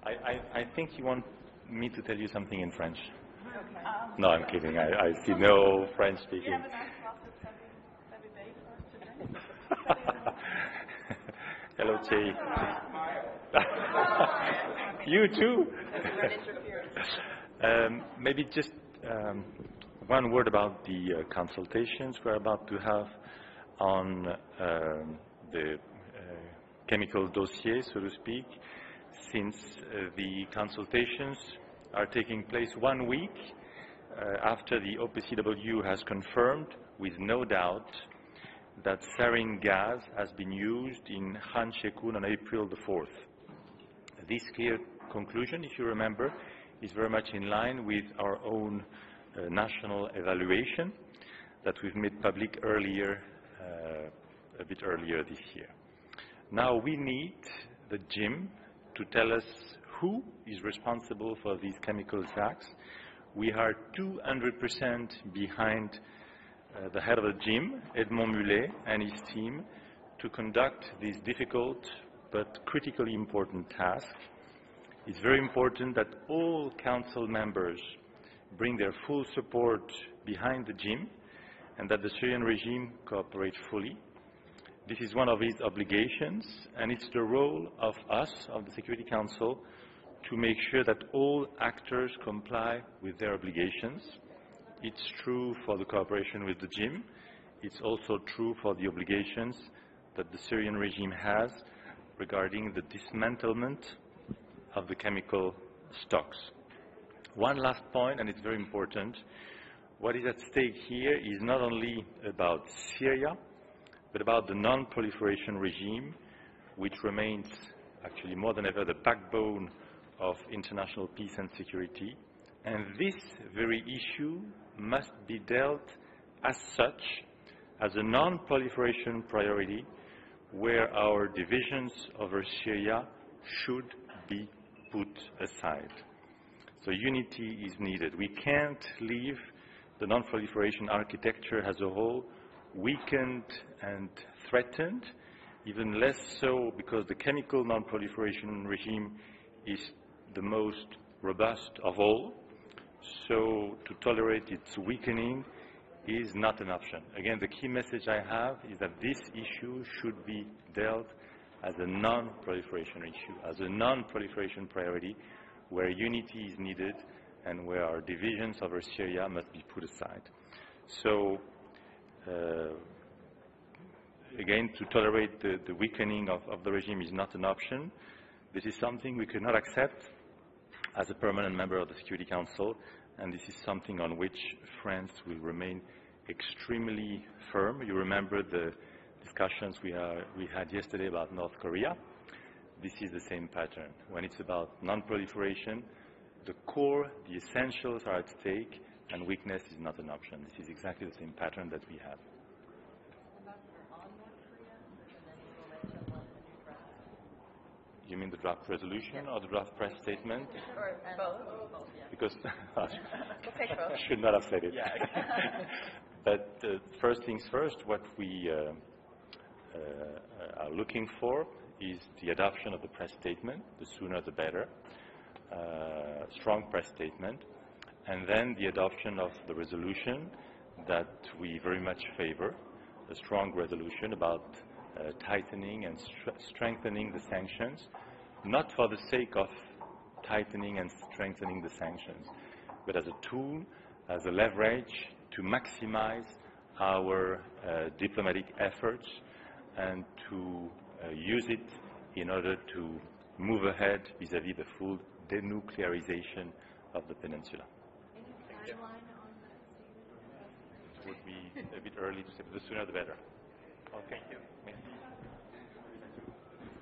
I think you want me to tell you something in French. Okay. No, I'm kidding. I see no French speaking. You have a nice classes every day for us today. Hello, Che. You too. Maybe just one word about the consultations we're about to have on the chemical dossier, so to speak, since the consultations are taking place 1 week after the OPCW has confirmed with no doubt that sarin gas has been used in Han Shekun on April the 4th. This clear conclusion, if you remember, is very much in line with our own national evaluation that we've made public earlier, a bit earlier this year. Now we need the GIM to tell us who is responsible for these chemical attacks. We are 200% behind the head of the GIM, Edmond Mulet, and his team to conduct this difficult but critically important task. It's very important that all council members bring their full support behind the GIM and that the Syrian regime cooperates fully. This is one of its obligations, and it's the role of us, of the Security Council, to make sure that all actors comply with their obligations. It's true for the cooperation with the GIM. It's also true for the obligations that the Syrian regime has regarding the dismantlement of the chemical stocks. One last point, and it's very important. What is at stake here is not only about Syria, but about the non-proliferation regime, which remains actually more than ever the backbone of international peace and security. And this very issue must be dealt as such, as a non-proliferation priority, where our divisions over Syria should be put aside. So unity is needed. We can't leave the non-proliferation architecture as a whole weakened and threatened, even less so because the chemical non-proliferation regime is the most robust of all. So to tolerate its weakening is not an option. Again, the key message I have is that this issue should be dealt as a non-proliferation issue, as a non-proliferation priority, where unity is needed and where our divisions over Syria must be put aside. So, again, to tolerate the weakening of the regime is not an option. This is something we cannot accept as a permanent member of the Security Council, and this is something on which France will remain extremely firm. You remember the discussions we had yesterday about North Korea. This is the same pattern. When it's about non-proliferation, the core, the essentials are at stake, and weakness is not an option. This is exactly the same pattern that we have. You mean the draft resolution or the draft press statement? Or both. Because We'll take both. I should not have said it. Yeah. But first things first, what we are looking for is the adoption of the press statement, the sooner the better, strong press statement, and then the adoption of the resolution that we very much favor, a strong resolution about tightening and strengthening the sanctions, not for the sake of tightening and strengthening the sanctions, but as a tool, as a leverage to maximize our diplomatic efforts and to use it in order to move ahead vis-à-vis the full denuclearization of the peninsula. Any timeline on that statement? It would be a bit early to say, but the sooner the better. Oh, thank you. Merci.